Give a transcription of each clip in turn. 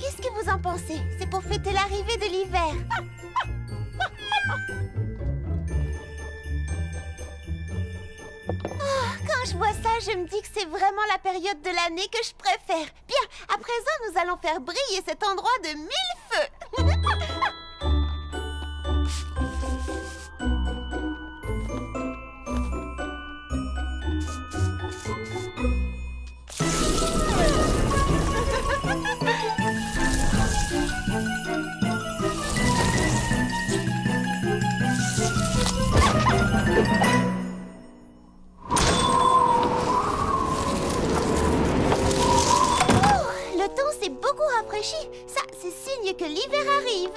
qu'est-ce que vous en pensez? C'est pour fêter l'arrivée de l'hiver. Quand je vois ça, je me dis que c'est vraiment la période de l'année que je préfère. Bien, à présent, nous allons faire briller cet endroit de 1000 feux. Ça, c'est signe que l'hiver arrive.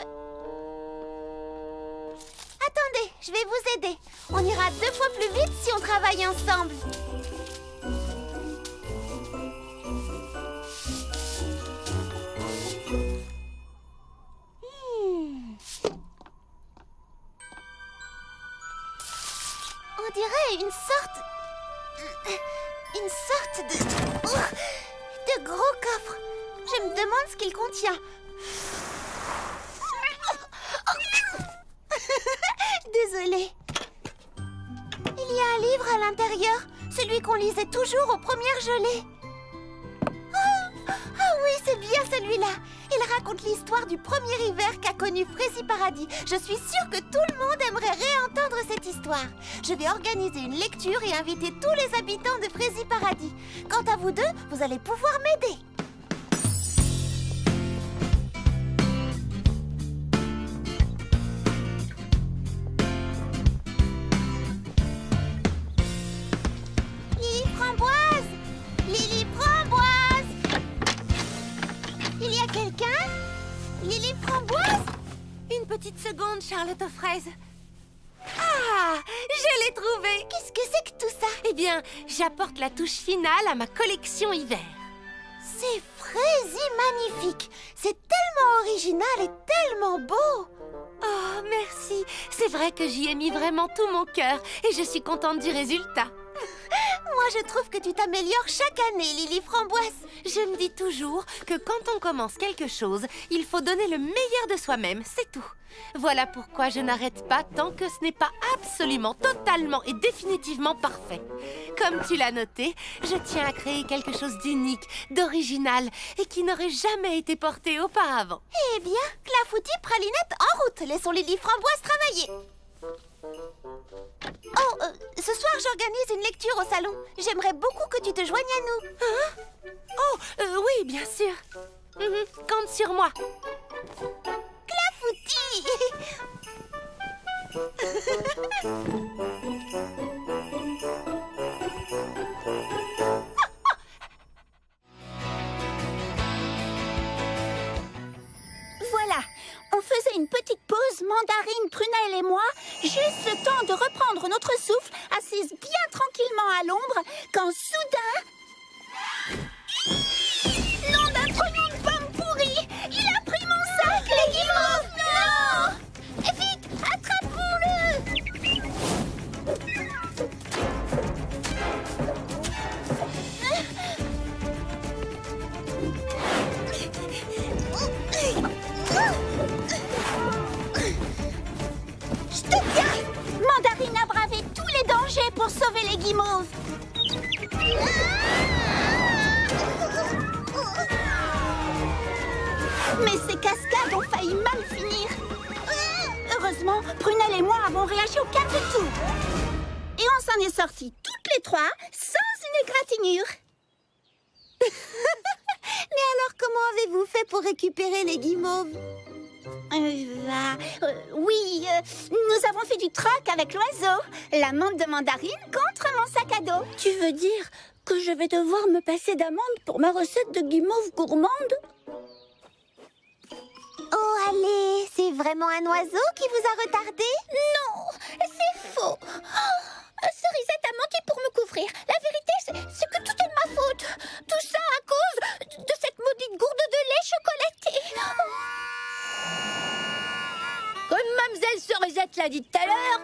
Attendez, je vais vous aider. On ira 2 fois plus vite si on travaille ensemble. On dirait une sorte de gros coffre. Je me demande ce qu'il contient. Désolée. Il y a un livre à l'intérieur, celui qu'on lisait toujours aux premières gelées. Ah oui, c'est bien celui-là. Il raconte l'histoire du premier hiver qu'a connu Frézy Paradis. Je suis sûre que tout le monde aimerait réentendre cette histoire. Je vais organiser une lecture et inviter tous les habitants de Frézy Paradis. Quant à vous deux, vous allez pouvoir m'aider. Lily Framboise! Il y a quelqu'un? Lily Framboise? Une petite seconde, Charlotte aux fraises. Ah! Je l'ai trouvé! Qu'est-ce que c'est que tout ça? Eh bien, j'apporte la touche finale à ma collection hiver. C'est Frézy magnifique! C'est tellement original et tellement beau! Oh, merci! C'est vrai que j'y ai mis vraiment tout mon cœur et je suis contente du résultat. Moi, je trouve que tu t'améliores chaque année, Lily Framboise. Je me dis toujours que quand on commence quelque chose, il faut donner le meilleur de soi-même, c'est tout. Voilà pourquoi je n'arrête pas tant que ce n'est pas absolument, totalement et définitivement parfait. Comme tu l'as noté, je tiens à créer quelque chose d'unique, d'original et qui n'aurait jamais été porté auparavant. Eh bien, Clafoutis, Pralinette, en route. Laissons Lily Framboise travailler. Oh, ce soir, j'organise une lecture au salon. J'aimerais beaucoup que tu te joignes à nous. Hein? Oh, oui, bien sûr. Compte sur moi. Clafoutis! Voilà, on faisait une petite pause, Mandarine, Prunelle et moi, juste le temps de reprendre notre souffle, assises bien tranquillement à l'ombre, quand soudain... Nom d'un trognon de pomme pourrie! Il a pris mon sac, les guimauves! Non! Vite, attrapons-le! Je te tiens! Mandarine a bravé tous les dangers pour sauver les guimauves. Mais ces cascades ont failli mal finir. Heureusement, Prunelle et moi avons réagi au quart de tour. Et on s'en est sortis toutes les trois sans une égratignure. Mais alors, comment avez-vous fait pour récupérer les guimauves? Oui, nous avons fait du troc avec l'oiseau. La menthe de Mandarine contre mon sac à dos. Tu veux dire que je vais devoir me passer d'amande pour ma recette de guimauve gourmande? Oh, allez, c'est vraiment un oiseau qui vous a retardé? Non, c'est faux. Cerisette a menti pour me couvrir. La vérité, c'est que tout est de ma faute. Tout ça à cause de cette maudite gourde de lait chocolaté. Comme Mademoiselle Cerisette l'a dit tout à l'heure,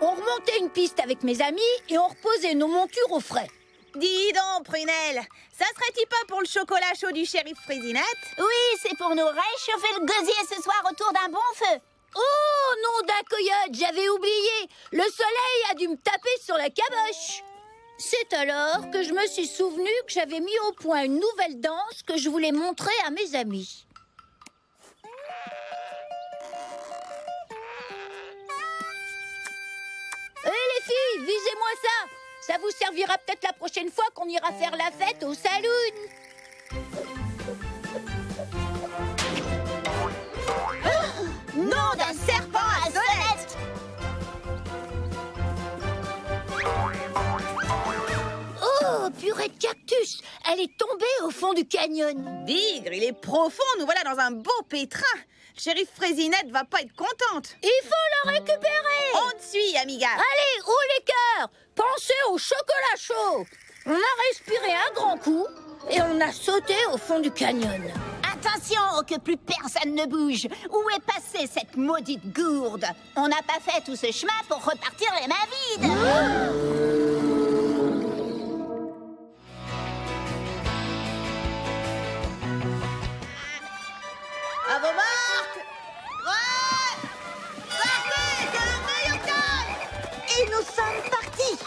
on remontait une piste avec mes amis et on reposait nos montures au frais. Dis donc, Prunelle, ça serait-il pas pour le chocolat chaud du shérif Fraisinette? Oui, c'est pour nous réchauffer le gosier ce soir autour d'un bon feu. Oh, nom d'un coyote, j'avais oublié. Le soleil a dû me taper sur la caboche. C'est alors que je me suis souvenu que j'avais mis au point une nouvelle danse que je voulais montrer à mes amis. Hé les filles, visez-moi ça. Ça vous servira peut-être la prochaine fois qu'on ira faire la fête au saloon. Nom d'un serpent à sonnette. Oh, purée de cactus. Elle est tombée au fond du canyon. Bigre, il est profond, nous voilà dans un beau pétrin. Le shérif Fraisinette va pas être contente. Il faut la récupérer. On te suit, amiga. Allez, haut les cœurs. Pensez au chocolat chaud. On a respiré un grand coup et on a sauté au fond du canyon. Attention que plus personne ne bouge. Où est passée cette maudite gourde? On n'a pas fait tout ce chemin pour repartir les mains vides. À vos marques! Ouais! Partez, c'est le meilleur temps! Et nous sommes partis.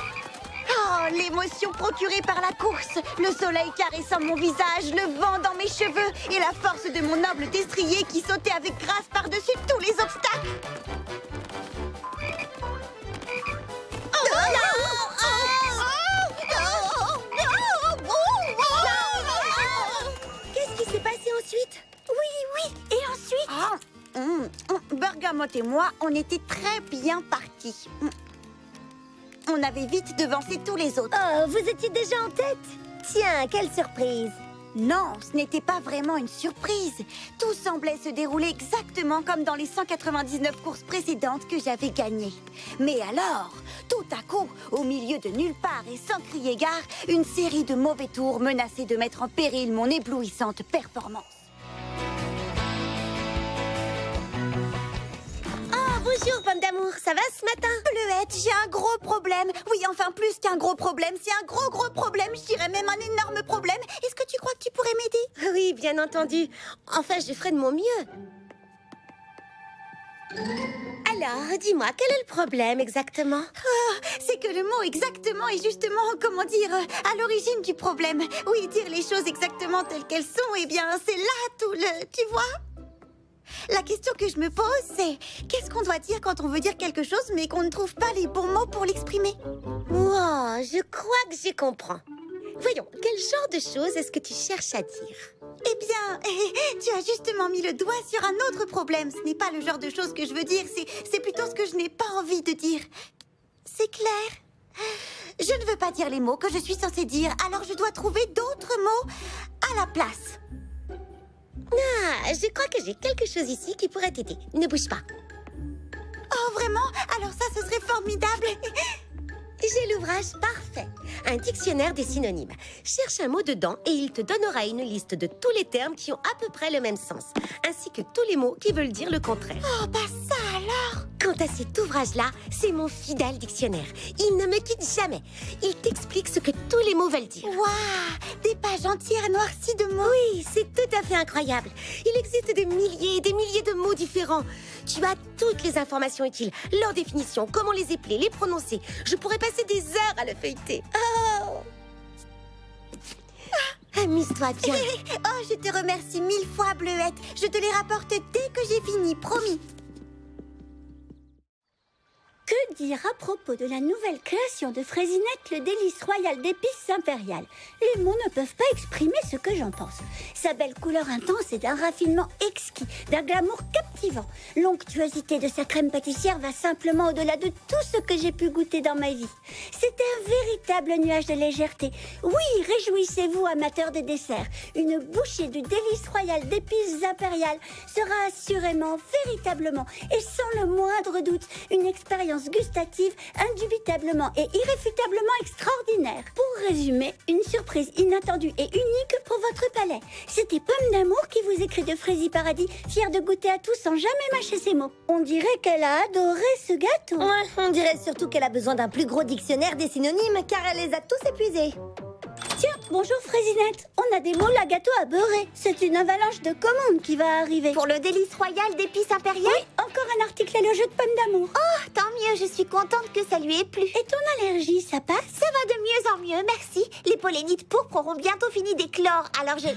Oh, l'émotion procurée par la course, le soleil caressant mon visage, le vent dans mes cheveux et la force de mon noble destrier qui sautait avec grâce par-dessus tous les obstacles. Qu'est-ce qui s'est passé ensuite? Oui, et ensuite? Bergamote et moi, on était très bien partis. On avait vite devancé tous les autres. Oh, vous étiez déjà en tête? Tiens, quelle surprise! Non, ce n'était pas vraiment une surprise. Tout semblait se dérouler exactement comme dans les 199 courses précédentes que j'avais gagnées. Mais alors, tout à coup, au milieu de nulle part et sans crier gare, une série de mauvais tours menaçaient de mettre en péril mon éblouissante performance. Bonjour, pomme d'amour, ça va ce matin? Bleuette, j'ai un gros problème. Oui, enfin plus qu'un gros problème, c'est un gros problème, je dirais même un énorme problème. Est-ce que tu crois que tu pourrais m'aider? Oui, bien entendu. Enfin, je ferai de mon mieux. Alors, dis-moi, quel est le problème exactement? C'est que le mot exactement est justement, comment dire, à l'origine du problème. Oui, dire les choses exactement telles qu'elles sont, eh bien, c'est là tout le... Tu vois? La question que je me pose, c'est qu'est-ce qu'on doit dire quand on veut dire quelque chose mais qu'on ne trouve pas les bons mots pour l'exprimer? Wow, je crois que je comprends. Voyons, quel genre de choses est-ce que tu cherches à dire? Eh bien, tu as justement mis le doigt sur un autre problème. Ce n'est pas le genre de choses que je veux dire, c'est plutôt ce que je n'ai pas envie de dire. C'est clair? Je ne veux pas dire les mots que je suis censée dire, alors je dois trouver d'autres mots à la place. Ah, je crois que j'ai quelque chose ici qui pourrait t'aider. Ne bouge pas. Oh, vraiment? Alors ça, ce serait formidable. J'ai l'ouvrage parfait. Un dictionnaire des synonymes. Cherche un mot dedans et il te donnera une liste de tous les termes qui ont à peu près le même sens, ainsi que tous les mots qui veulent dire le contraire. Oh, bah ça alors! Quant à cet ouvrage-là, c'est mon fidèle dictionnaire. Il ne me quitte jamais. Il t'explique ce que tous les mots veulent dire. Waouh! Des pages entières noircies de mots. Oui, c'est tout à fait incroyable. Il existe des milliers et des milliers de mots différents. Tu as toutes les informations utiles, leurs définitions, comment les épeler, les prononcer. Je pourrais passer des heures à le feuilleter. Oh! Amuse-toi bien. Oh, je te remercie 1000 fois, Bleuette. Je te les rapporte dès que j'ai fini, promis. Que dire à propos de la nouvelle création de Fraisinette, le délice royal d'épices impériales? Les mots ne peuvent pas exprimer ce que j'en pense. Sa belle couleur intense est d'un raffinement exquis, d'un glamour captivant. L'onctuosité de sa crème pâtissière va simplement au-delà de tout ce que j'ai pu goûter dans ma vie. C'est un véritable nuage de légèreté. Oui, réjouissez-vous, amateurs de desserts. Une bouchée du délice royal d'épices impériales sera assurément, véritablement et sans le moindre doute une expérience gustative indubitablement et irréfutablement extraordinaire. Pour résumer, une surprise inattendue et unique pour votre palais. C'était Pomme d'amour qui vous écrit de Fraisie Paradis, fière de goûter à tout sans jamais mâcher ses mots. On dirait qu'elle a adoré ce gâteau. Ouais, on dirait surtout qu'elle a besoin d'un plus gros dictionnaire des synonymes car elle les a tous épuisés. Bonjour Fraisinette, on a des moules à gâteau à beurrer. C'est une avalanche de commandes qui va arriver. Pour le délice royal d'épices impériales? Oui, encore un article et le jeu de pommes d'amour. Oh, tant mieux, je suis contente que ça lui ait plu. Et ton allergie, ça passe? Ça va de mieux en mieux, merci. Les pollenites pourpres auront bientôt fini d'éclore, alors je...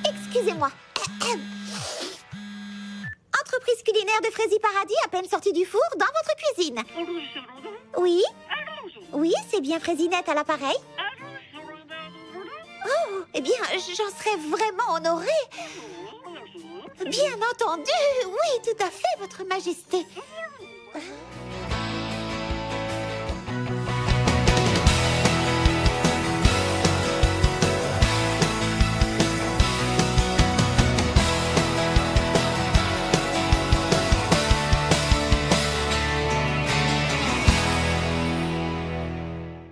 Excusez-moi. Entreprise culinaire de Frézy Paradis, à peine sortie du four, dans votre cuisine. Oui? Oui, c'est bien Fraisinette à l'appareil. Oh, eh bien, j'en serais vraiment honorée. Bien entendu, oui, tout à fait, votre majesté.